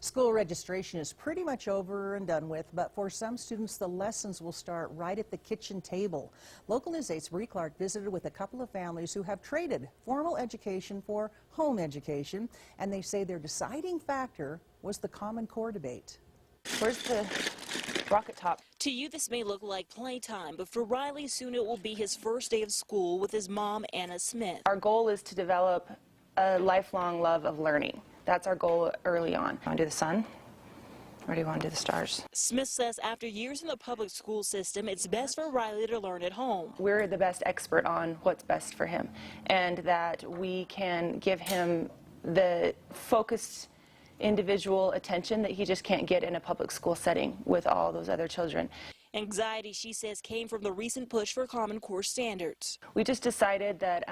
School registration is pretty much over and done with, but for some students, the lessons will start right at the kitchen table. Local News 8's Bree Clark visited with a couple of families who have traded formal education for home education, and they say their deciding factor was the Common Core debate. Where's the rocket top? To you, this may look like playtime, but for Riley, soon it will be his first day of school with his mom, Anna Smith. Our goal is to develop a lifelong love of learning. That's our goal early on. Want to do the sun, or do you want to do the stars? Smith says after years in the public school system, it's best for Riley to learn at home. We're the best expert on what's best for him, and that we can give him the focused individual attention that he just can't get in a public school setting with all those other children. Anxiety, she says, came from the recent push for Common Core standards. We just decided that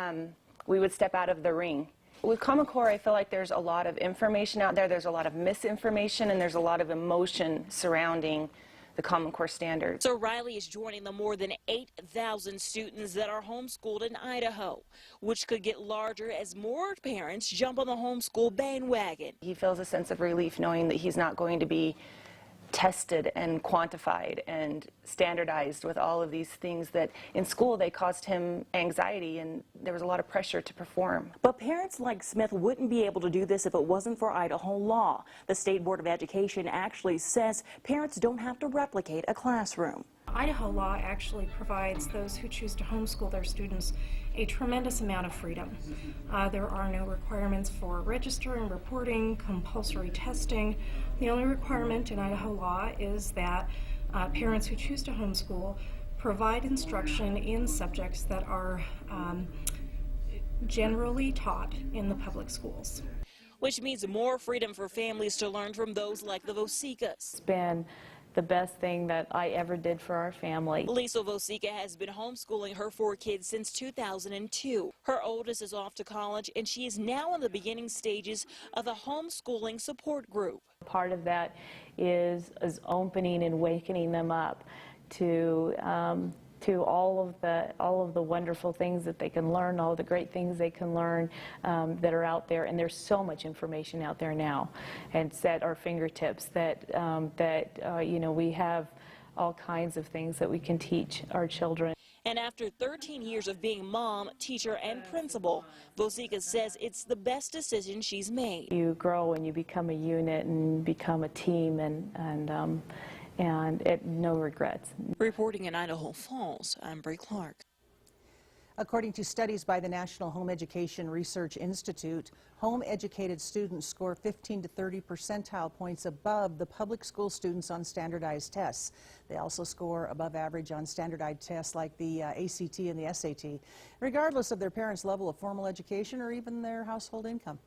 we would step out of the ring. With Common Core, I feel like there's a lot of information out there, there's a lot of misinformation, and there's a lot of emotion surrounding the Common Core standards. So Riley is joining the more than 8,000 students that are homeschooled in Idaho, which could get larger as more parents jump on the homeschool bandwagon. He feels a sense of relief knowing that he's not going to be tested and quantified and standardized with all of these things that in school they caused him anxiety, and there was a lot of pressure to perform. But parents like Smith wouldn't be able to do this if it wasn't for Idaho law. The State Board of Education actually says parents don't have to replicate a classroom. Idaho law actually provides those who choose to homeschool their students a tremendous amount of freedom. There are no requirements for registering, reporting, compulsory testing. The only requirement in Idaho law is that parents who choose to homeschool provide instruction in subjects that are generally taught in the public schools. Which means more freedom for families to learn from those like the Vosicas. It's been the best thing that I ever did for our family. Lisa Vosica has been homeschooling her 4 kids since 2002. Her oldest is off to college, and she is now in the beginning stages of the homeschooling support group. Part of that is opening and wakening them up to all of the wonderful things that they can learn, all the great things they can learn that are out there. And there's so much information out there now, and it's at our fingertips that you know, we have all kinds of things that we can teach our children. And after 13 years of being mom, teacher, and principal, Vosica says it's the best decision she's made. You grow and you become a unit and become a team, and no regrets. Reporting in Idaho Falls, I'm Bree Clark. According to studies by the National Home Education Research Institute, home-educated students score 15 to 30 percentile points above the public school students on standardized tests. They also score above average on standardized tests like the ACT and the SAT, regardless of their parents' level of formal education or even their household income.